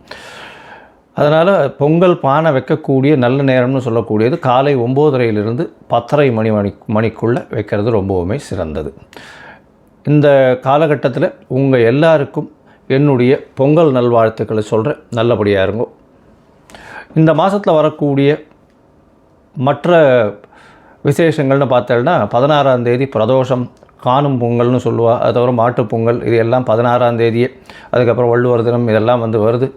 அதனால் பொங்கல் பானை வைக்கக்கூடிய நல்ல நேரம்னு சொல்லக்கூடியது காலை 9:30 10:30 மணிக்குள்ளே வைக்கிறது ரொம்பவுமே சிறந்தது. இந்த காலகட்டத்தில் உங்கள் எல்லாருக்கும் என்னுடைய பொங்கல் நல்வாழ்த்துக்களை சொல்கிறேன். நல்லபடியாக இருங்கோ. இந்த மாதத்தில் வரக்கூடிய மற்ற விசேஷங்கள்னு பார்த்தோம்னா 16ஆம் தேதி பிரதோஷம், காணும் பொங்கல்னு சொல்லுவாள். அது தவிர மாட்டுப்பொங்கல், இது எல்லாம் 16ஆம் தேதியே. அதுக்கப்புறம் வள்ளுவர் தினம், இதெல்லாம் வருது.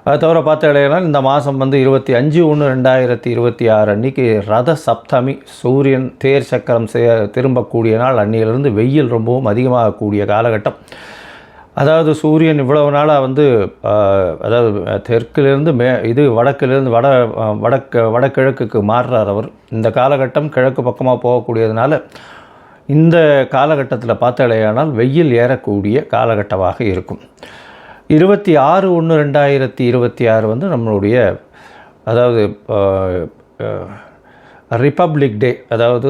அது தவிர பார்த்தீங்கன்னா இந்த மாதம் 25/1/2026 அன்றைக்கி ரத சப்தமி, சூரியன் தேர் சக்கரம் திரும்பக்கூடிய நாள். அன்னியிலிருந்து வெயில் ரொம்பவும் அதிகமாகக்கூடிய காலகட்டம். அதாவது சூரியன் இவ்வளவு நாளாக அதாவது தெற்கிலிருந்து வடக்கிலிருந்து வடகிழக்குக்கு மாறுறார் அவர். இந்த காலகட்டம் கிழக்கு பக்கமாக போகக்கூடியதுனால இந்த காலகட்டத்தில் பார்த்தாலேயானால் வெயில் ஏறக்கூடிய காலகட்டமாக இருக்கும். 26/1/2026 நம்மளுடைய அதாவது ரிப்பப்ளிக் டே. அதாவது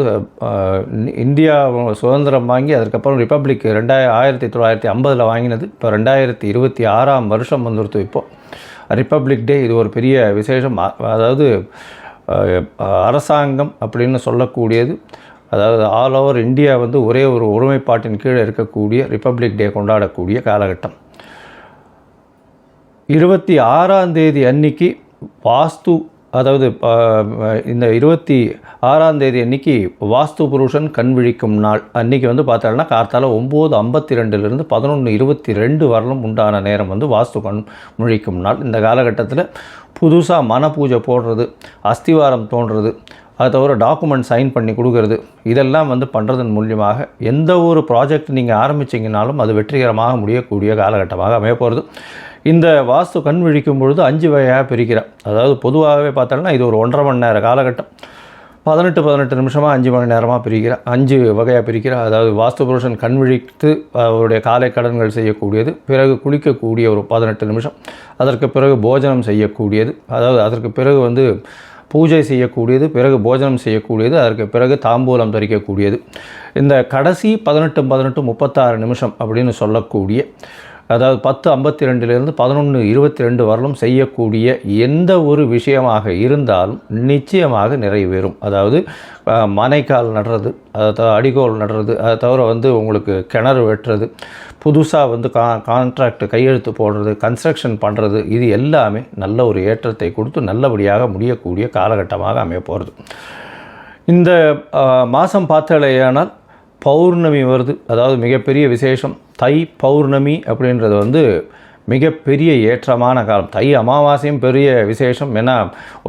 இந்தியா சுதந்திரம் வாங்கி அதற்கப்புறம் ரிப்பப்ளிக் 1950 வாங்கினது. இப்போ 2026 வருஷம் வந்துடுத்து. இப்போது ரிப்பப்ளிக் டே இது ஒரு பெரிய விசேஷம். அதாவது அரசாங்கம் அப்படின்னு சொல்லக்கூடியது, அதாவது ஆல் ஓவர் இந்தியா ஒரே ஒரு ஒருமைப்பாட்டின் கீழே இருக்கக்கூடிய ரிப்பப்ளிக் டே கொண்டாடக்கூடிய காலகட்டம். 26ஆம் தேதி அன்னைக்கு வாஸ்து, அதாவது இந்த 26ஆம் தேதி அன்றைக்கி வாஸ்து புருஷன் கண் விழிக்கும் நாள். அன்றைக்கி பார்த்தோம்னா கார்த்தால 9:52 11:22 வரலும் உண்டான நேரம் வாஸ்து கண் விழிக்கும் நாள். இந்த காலகட்டத்தில் புதுசாக மன பூஜை போடுறது, அஸ்திவாரம் தோன்றுறது, அது தவிர டாக்குமெண்ட் சைன் பண்ணி கொடுக்கறது, இதெல்லாம் பண்ணுறதன் மூலியமாக எந்த ஒரு ப்ராஜெக்ட் நீங்கள் ஆரம்பிச்சிங்கனாலும் அது வெற்றிகரமாக முடியக்கூடிய காலகட்டமாக அமைய போகிறது. இந்த வாஸ்து கண் விழிக்கும் பொழுது 5 வகையாக பிரிக்கிறேன். அதாவது பொதுவாகவே பார்த்தோம்னா இது ஒரு 1.5 மணி நேர காலகட்டம். 18 நிமிஷமாக 5 மணி நேரமாக பிரிக்கிறேன், 5 வகையாக பிரிக்கிறேன். அதாவது வாஸ்து புருஷன் கண் விழித்து அவருடைய காலை கடன்கள் செய்யக்கூடியது, பிறகு குளிக்கக்கூடிய ஒரு 18 நிமிஷம், அதற்கு பிறகு போஜனம் செய்யக்கூடியது, அதாவது அதற்கு பிறகு பூஜை செய்யக்கூடியது, பிறகு போஜனம் செய்யக்கூடியது, அதற்கு பிறகு தாம்பூலம் தரிக்கக்கூடியது. இந்த கடைசி 18 36 நிமிஷம் அப்படின்னு சொல்லக்கூடிய, அதாவது 10:52 11:22 வரலும் செய்யக்கூடிய எந்த ஒரு விஷயமாக இருந்தாலும் நிச்சயமாக நிறைவேறும். அதாவது மனைக்கால் நடுறது, அதை அடிகோல் நடுறது, அதை தவிர உங்களுக்கு கிணறு வெட்டுறது, புதுசாக கான்ட்ராக்ட் கையெழுத்து போடுறது, கன்ஸ்ட்ரக்ஷன் பண்ணுறது, இது எல்லாமே நல்ல ஒரு ஏற்றத்தை கொடுத்து நல்லபடியாக முடியக்கூடிய காலகட்டமாக அமைய போகிறது. இந்த மாதம் பார்த்தாலேயானால் பௌர்ணமி வருது. அதாவது மிகப்பெரிய விசேஷம் தை பௌர்ணமி அப்படின்றது மிகப்பெரிய ஏற்றமான காலம். தை அமாவாசையும் பெரிய விசேஷம். ஏன்னா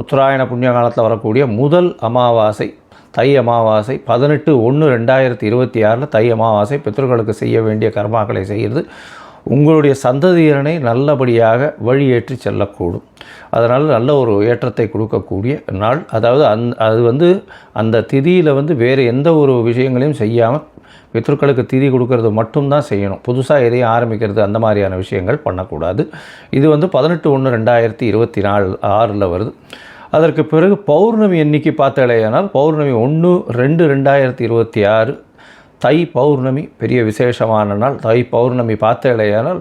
உத்தராயண புண்ணிய காலத்தில் வரக்கூடிய முதல் அமாவாசை தை அமாவாசை. 18/1/2026 தை அமாவாசை. பித்ருக்களுக்கு செய்ய வேண்டிய கர்மாக்களை செய்கிறது உங்களுடைய சந்ததியினரை நல்லபடியாக வழியேற்றி செல்லக்கூடும். அதனால் நல்ல ஒரு ஏற்றத்தை கொடுக்கக்கூடிய நாள். அதாவது அது அந்த திதியில் வேறு எந்த ஒரு விஷயங்களையும் செய்யாமல் பித்ருக்களுக்கு திதி கொடுக்கறது மட்டும்தான் செய்யணும். புதுசாக எதையும் ஆரம்பிக்கிறது அந்த மாதிரியான விஷயங்கள் பண்ணக்கூடாது. இது 18/1/2026 வருது. அதற்கு பிறகு பௌர்ணமி எண்ணிக்கை பார்த்தாலேயானால் பௌர்ணமி 1/2/2026 தை பௌர்ணமி பெரிய விசேஷமான நாள். தை பௌர்ணமி பார்த்தாலேயானால்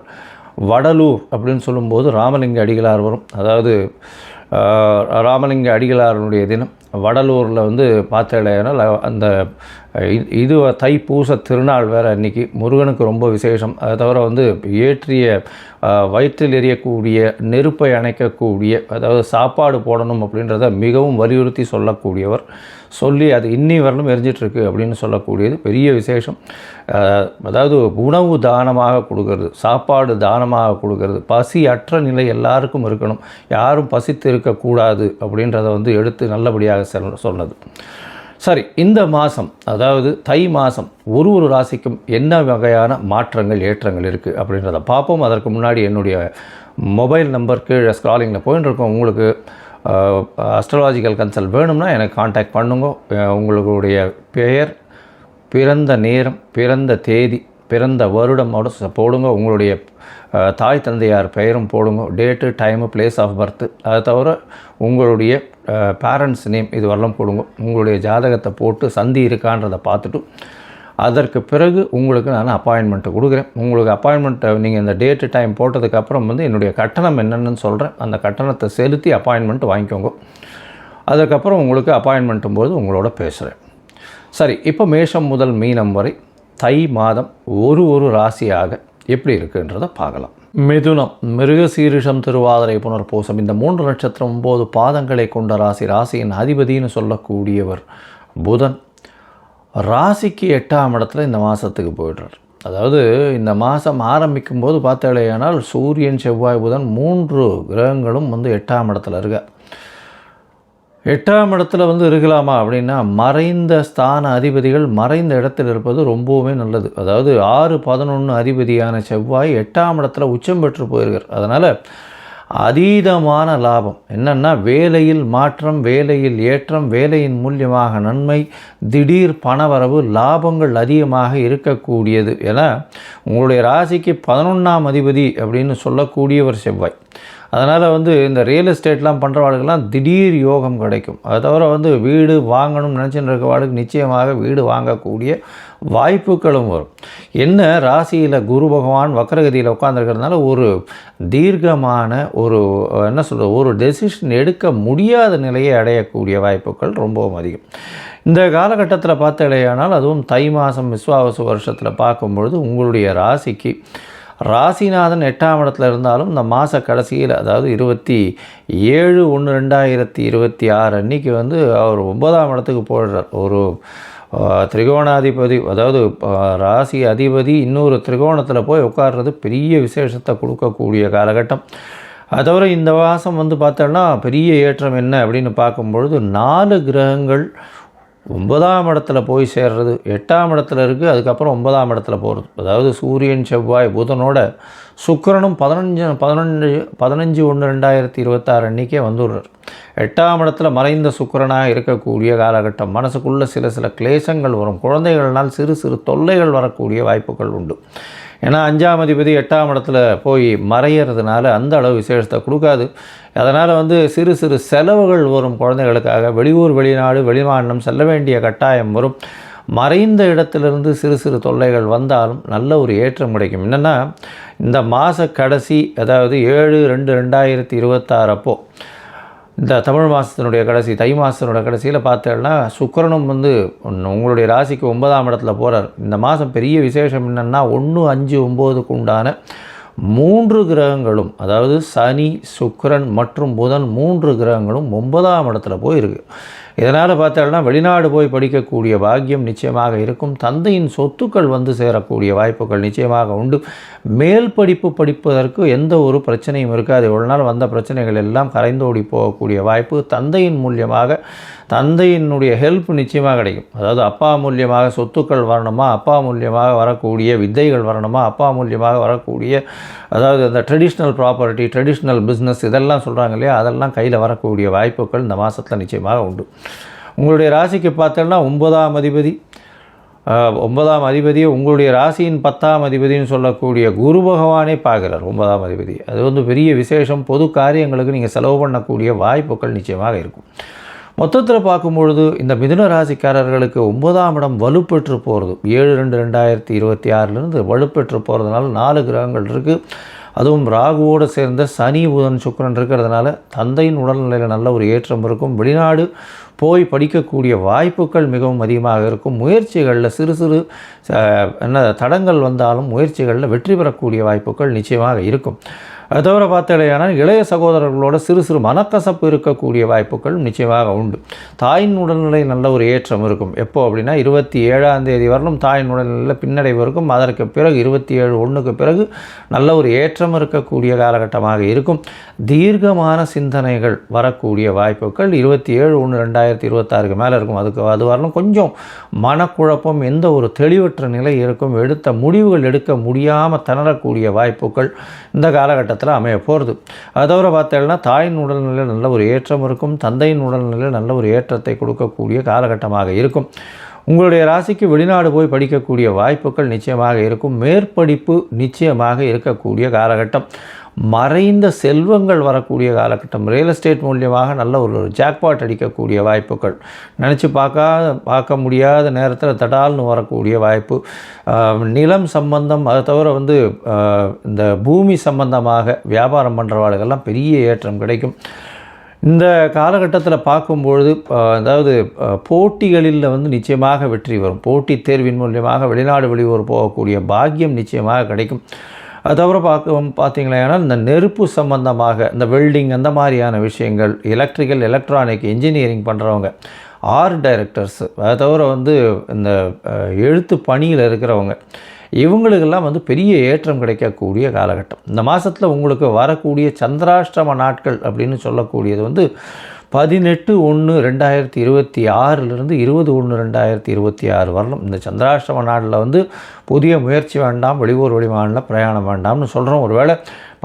வடலூர் அப்படின்னு சொல்லும்போது ராமலிங்க அடிகளார் வரும். அதாவது ராமலிங்க அடிகளாருடைய தினம். வடலூரில் பார்த்தாலேயானால் அந்த இது தைப்பூச திருநாள் வேறு அன்றைக்கி. முருகனுக்கு ரொம்ப விசேஷம். அதை தவிர ஏற்றிய வயிற்றில் எரியக்கூடிய நெருப்பை அணைக்கக்கூடிய, அதாவது சாப்பாடு போடணும் அப்படின்றத மிகவும் வலியுறுத்தி சொல்லக்கூடியவர். சொல்லி அது இன்னி வரலும் எரிஞ்சிட்ருக்கு அப்படின்னு சொல்லக்கூடியது பெரிய விசேஷம். அதாவது உணவு தானமாக கொடுக்கறது, சாப்பாடு தானமாக கொடுக்கறது, பசி அற்ற நிலை எல்லாருக்கும் இருக்கணும், யாரும் பசித்து இருக்கக்கூடாது அப்படின்றத எடுத்து நல்லபடியாக சொன்னது. சரி, இந்த மாதம் அதாவது தை மாதம் ஒரு ராசிக்கும் என்ன வகையான மாற்றங்கள் ஏற்றங்கள் இருக்குது அப்படின்றத பார்ப்போம். அதற்கு முன்னாடி என்னுடைய மொபைல் நம்பர் கீழே ஸ்க்ராலிங்கில் போயின்னு இருக்கோம். உங்களுக்கு அஸ்ட்ராலாஜிக்கல் கன்சல்ட் வேணும்னா எனக்கு காண்டாக்ட் பண்ணுங்க. உங்களுடைய பெயர், பிறந்த நேரம், பிறந்த தேதி, பிறந்த வருடமோட போடுங்க. உங்களுடைய தாய் தந்தையார் பெயரும் போடுங்க. Date, time, place of birth, அதை தவிர உங்களுடைய பேரண்ட்ஸ் நேம் இது வரலாம் போடுங்க. உங்களுடைய ஜாதகத்தை போட்டு சந்தி இருக்கான்றதை பார்த்துட்டு அதற்கு பிறகு உங்களுக்கு நான் அப்பாயின்மெண்ட்டு கொடுக்குறேன். உங்களுக்கு அப்பாயின்மெண்ட்டை நீங்கள் இந்த டேட்டு டைம் போட்டதுக்கப்புறம் என்னுடைய கட்டணம் என்னென்னு சொல்கிறேன். அந்த கட்டணத்தை செலுத்தி அப்பாயின்மெண்ட் வாங்கிக்கோங்க. அதுக்கப்புறம் உங்களுக்கு அப்பாயின்மெண்ட்டும் போது உங்களோட பேசுகிறேன். சரி, இப்போ மேஷம் முதல் மீனம் வரை தை மாதம் ஒரு ராசியாக எப்படி இருக்குன்றதை பார்க்கலாம். மிதுனம், மிருகசீரிஷம், திருவாதிரை, புனர்பூசம் இந்த 3 நட்சத்திரம் 9 பாதங்களை கொண்ட ராசி. ராசியின் அதிபதினு சொல்லக்கூடியவர் புதன். ராசிக்கு 8ஆம் இடத்துல இந்த மாதத்துக்கு போய்டுறார். அதாவது இந்த மாதம் ஆரம்பிக்கும் போது பார்த்தாலேயானால் சூரியன், செவ்வாய், புதன் 3 கிரகங்களும் 8ஆம் இடத்துல இருக்க. 8ஆம் இடத்துல இருக்கலாமா அப்படின்னா, மறைந்த ஸ்தான அதிபதிகள் மறைந்த இடத்தில் இருப்பது ரொம்பவுமே நல்லது. அதாவது 6-11 அதிபதியான செவ்வாய் 8ஆம் இடத்துல உச்சம் பெற்று போயிருக்கார். அதனால் அதீதமான லாபம். என்னென்னா வேலையில் மாற்றம், வேலையில் ஏற்றம், வேலையின் மூலியமாக நன்மை, திடீர் பணவரவு, லாபங்கள் அதிகமாக இருக்கக்கூடியது. ஏன்னா உங்களுடைய ராசிக்கு 11ஆம் அதிபதி அப்படின்னு சொல்லக்கூடியவர் செவ்வாய். அதனால் இந்த ரியல் எஸ்டேட்லாம் பண்ணுறவாளுக்கெல்லாம் திடீர் யோகம் கிடைக்கும். அதை தவிர வீடு வாங்கணும்னு நினச்சின்னு இருக்கவாளுக்கு நிச்சயமாக வீடு வாங்கக்கூடிய வாய்ப்புகளும் வரும். என்ன ராசியில் குரு பகவான் வக்ரகதியில் உட்காந்துருக்கிறதுனால ஒரு தீர்க்கமான ஒரு டெசிஷன் எடுக்க முடியாத நிலையை அடையக்கூடிய வாய்ப்புகள் ரொம்பவும் அதிகம். இந்த காலகட்டத்தில் பார்த்தாலேயானால், அதுவும் தை மாதம் விஸ்வாவசு வருஷத்தில் பார்க்கும்பொழுது உங்களுடைய ராசிக்கு ராசிநாதன் 8ஆம் இடத்துல இருந்தாலும் இந்த மாத கடைசியில், அதாவது 27/1/2026 அன்றைக்கி அவர் 9ஆம் இடத்துக்கு போடுறார். ஒரு திரிகோணாதிபதி, அதாவது ராசி அதிபதி இன்னொரு திரிகோணத்தில் போய் உட்கார்றது பெரிய விசேஷத்தை கொடுக்கக்கூடிய காலகட்டம். அதை தவிர இந்த மாதம் பார்த்தோன்னா பெரிய ஏற்றம் என்ன அப்படின்னு பார்க்கும்பொழுது 4 கிரகங்கள் 9ஆம் இடத்துல போய் சேர்றது. 8ஆம் இடத்துல இருக்குது, அதுக்கப்புறம் 9ஆம் இடத்துல போகிறது. அதாவது சூரியன், செவ்வாய், புதனோட சுக்கிரனும் 15/1/2026 அன்றைக்கே வந்துடுறார். 8ஆம் இடத்துல மறைந்த சுக்கிரனாக இருக்கக்கூடிய காலகட்டம். மனசுக்குள்ளே சில கிளேசங்கள் வரும். குழந்தைகள்னால் சிறு தொல்லைகள் வரக்கூடிய வாய்ப்புகள் உண்டு. ஏன்னா 5ஆம் அதிபதி 8ஆம் இடத்துல போய் மறையிறதுனால அந்த அளவு விசேஷத்தை கொடுக்காது. அதனால் சிறு செலவுகள் வரும். குழந்தைகளுக்காக வெளியூர், வெளிநாடு, வெளிமாநிலம் செல்ல வேண்டிய கட்டாயம் வரும். மறைந்த இடத்திலிருந்து சிறு தொல்லைகள் வந்தாலும் நல்ல ஒரு ஏற்றம் கிடைக்கும். என்னென்னா இந்த மாத கடைசி, அதாவது 7/2/2026 அப்போது, இந்த தமிழ் மாதத்தினுடைய கடைசி, தை மாதத்தினுடைய கடைசியில் பார்த்தோன்னா சுக்கிரனும் உங்களுடைய ராசிக்கு 9ஆம் இடத்துல போகிறார். இந்த மாதம் பெரிய விசேஷம் என்னென்னா 1, 5, 9க்கு உண்டான 3 கிரகங்களும், அதாவது சனி, சுக்கிரன் மற்றும் புதன் 3 கிரகங்களும் 9ஆம் இடத்துல போயிருக்கு. இதனால் பார்த்தோன்னா வெளிநாடு போய் படிக்கக்கூடிய பாக்கியம் நிச்சயமாக இருக்கும். தந்தையின் சொத்துக்கள் சேரக்கூடிய வாய்ப்புகள் நிச்சயமாக உண்டு. மேல் படிப்பு படிப்பதற்கு எந்த ஒரு பிரச்சனையும் இருக்காது. ஒரு நாள் வந்த பிரச்சனைகள் எல்லாம் கரைந்தோடி போகக்கூடிய வாய்ப்பு. தந்தையின் மூலியமாக, தந்தையினுடைய ஹெல்ப் நிச்சயமாக கிடைக்கும். அதாவது அப்பா மூலியமாக சொத்துக்கள் வரணுமா, அப்பா மூலியமாக வரக்கூடிய வித்தைகள் வரணுமா, அப்பா மூலியமாக வரக்கூடிய, அதாவது அந்த ட்ரெடிஷ்னல் ப்ராப்பர்ட்டி, ட்ரெடிஷ்னல் பிஸ்னஸ் இதெல்லாம் சொல்கிறாங்க இல்லையா, அதெல்லாம் கையில் வரக்கூடிய வாய்ப்புகள் இந்த மாதத்தில் நிச்சயமாக உண்டு. உங்களுடைய ராசிக்கு பார்த்தோன்னா 9ஆம் அதிபதியை உங்களுடைய ராசியின் 10ஆம் அதிபதினு சொல்லக்கூடிய குரு பகவானே பார்க்குறார். 9ஆம் அதிபதி அது பெரிய விசேஷம். பொது காரியங்களுக்கு நீங்கள் செலவு பண்ணக்கூடிய வாய்ப்புகள் நிச்சயமாக இருக்கும். மொத்தத்தில் பார்க்கும்பொழுது இந்த மிதுன ராசிக்காரர்களுக்கு 9ஆம் இடம் வலுப்பெற்று போகிறது. 7/2/2026 வலுப்பெற்று போகிறதுனால 4 கிரகங்கள் இருக்குது. அதுவும் ராகுவோடு சேர்ந்த சனி, புதன், சுக்கிரன் இருக்கிறதுனால தந்தையின் உடல்நிலையில் நல்ல ஒரு ஏற்றம் இருக்கும். வெளிநாடு போய் படிக்கக்கூடிய வாய்ப்புகள் மிகவும் அதிகமாக இருக்கும். முயற்சிகளில் சிறு தடங்கள் வந்தாலும் முயற்சிகளில் வெற்றி பெறக்கூடிய வாய்ப்புகள் நிச்சயமாக இருக்கும். அது தவிர பார்த்தாலேயானால் இளைய சகோதரர்களோட சிறு மனக்கசப்பு இருக்கக்கூடிய வாய்ப்புகள் நிச்சயமாக உண்டு. தாயின் உடல்நிலை நல்ல ஒரு ஏற்றம் இருக்கும். எப்போ அப்படின்னா 27ஆம் தேதி வரலும் தாயின் உடல்நிலையில் பின்னடைவு இருக்கும். அதற்கு பிறகு 27/1க்கு பிறகு நல்ல ஒரு ஏற்றம் இருக்கக்கூடிய காலகட்டமாக இருக்கும். தீர்க்கமான சிந்தனைகள் வரக்கூடிய வாய்ப்புகள் 27/1/2026 மேலே இருக்கும். அது வரலும் கொஞ்சம் மனக்குழப்பம், எந்த ஒரு தெளிவற்ற நிலை இருக்கும். எடுத்த முடிவுகள் எடுக்க முடியாமல் திணறக்கூடிய வாய்ப்புகள் இந்த காலகட்டத்தில் அமைய போகிறது. அது தவிர பார்த்தீங்கன்னா தாயின் உடல்நிலையில் நல்ல ஒரு ஏற்றம் இருக்கும். தந்தையின் உடல்நிலையில் நல்ல ஒரு ஏற்றத்தை கொடுக்கக்கூடிய காலகட்டமாக இருக்கும். உங்களுடைய ராசிக்கு வெளிநாடு போய் படிக்கக்கூடிய வாய்ப்புகள் நிச்சயமாக இருக்கும். மேற்படிப்பு நிச்சயமாக இருக்கக்கூடிய காலகட்டம். மறைந்த செல்வங்கள் வரக்கூடிய காலகட்டம். ரியல் எஸ்டேட் மூலியமாக நல்ல ஒரு ஜாக்பாட் அடிக்கக்கூடிய வாய்ப்புகள். நினச்சி பார்க்க முடியாத நேரத்தில் தடால்னு வரக்கூடிய வாய்ப்பு. நிலம் சம்பந்தம், அதை தவிர இந்த பூமி சம்பந்தமாக வியாபாரம் பண்ணுறவாளுக்கெல்லாம் பெரிய ஏற்றம் கிடைக்கும். இந்த காலகட்டத்தில் பார்க்கும்பொழுது அதாவது போட்டிகளில் வந்து நிச்சயமாக வெற்றி வரும். போட்டித் தேர்வின் மூலியமாக வெளிநாடு வெளியூர் போகக்கூடிய பாக்கியம் நிச்சயமாக கிடைக்கும். அது தவிர பார்த்தீங்களேன்னா இந்த நெருப்பு சம்பந்தமாக இந்த வெல்டிங் அந்த மாதிரியான விஷயங்கள், எலக்ட்ரிக்கல் எலக்ட்ரானிக் இன்ஜினியரிங் பண்ணுறவங்க, ஆர்ட் டைரக்டர்ஸு, அதை தவிர வந்து இந்த எழுத்து பணியில் இருக்கிறவங்க, இவங்களுக்கெல்லாம் வந்து பெரிய ஏற்றம் கிடைக்கக்கூடிய காலகட்டம். இந்த மாதத்தில் உங்களுக்கு வரக்கூடிய சந்திராஷ்டம நாட்கள் அப்படின்னு சொல்லக்கூடியது வந்து 18/1/2026 20/1/2026 வரலும். இந்த சந்திராஷ்டம நாளில் வந்து புதிய முயற்சி வேண்டாம், வெளியூர் வெளிமாநில பிரயாணம் வேண்டாம்னு சொல்கிறோம். ஒருவேளை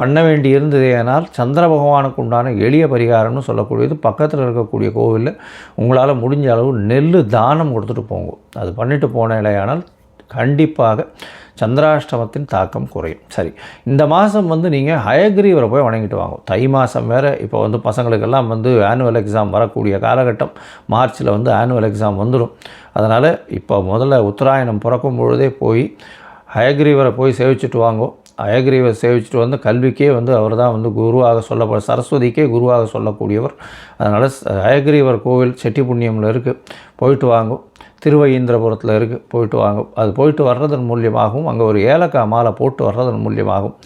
பண்ண வேண்டி இருந்தது ஏனால் சந்திர பகவானுக்கு உண்டான எளிய பரிகாரம்னு சொல்லக்கூடியது பக்கத்தில் இருக்கக்கூடிய கோவிலில் உங்களால் முடிஞ்ச அளவு நெல் தானம் கொடுத்துட்டு போங்க. அது பண்ணிட்டு போன இல்லையானால் கண்டிப்பாக சந்திராஷ்டமத்தின் தாக்கம் குறையும். சரி, இந்த மாதம் வந்து நீங்கள் ஹயக்ரீவரை போய் வணங்கிட்டு வாங்க. தை மாதம் வேறு. இப்போ வந்து பசங்களுக்கெல்லாம் வந்து ஆனுவல் எக்ஸாம் வரக்கூடிய காலகட்டம். மார்ச்சில் வந்து ஆனுவல் எக்ஸாம் வந்துடும். அதனால் இப்போ முதல்ல உத்தராயணம் பிறக்கும் பொழுதே போய் ஹயக்ரீவரை போய் சேவிச்சுட்டு வாங்கோ. ஹயக்ரீவர் சேவிச்சுட்டு வந்து கல்விக்கே வந்து அவர் தான் வந்து குருவாக சரஸ்வதிக்கே குருவாக சொல்லக்கூடியவர். அதனால் ஹயக்ரீவர் கோவில் செட்டிப்புண்ணியமில் இருக்குது, போயிட்டு வாங்கும். திருவையீந்திரபுரத்தில் இருக்குது, போயிட்டு வாங்க. அது போயிட்டு வர்றதன் மூலியமாகவும் அங்கே ஒரு ஏலக்காய் மாலை போட்டு வர்றதன் மூலியமாகவும்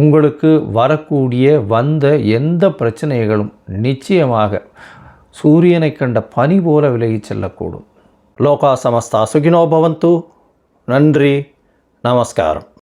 உங்களுக்கு வரக்கூடிய வந்த எந்த பிரச்சனைகளும் நிச்சயமாக சூரியனை கண்ட பனி போல விலகிச் செல்லக்கூடும். லோகா சமஸ்தா சுகினோ பவந்து. நன்றி, நமஸ்காரம்.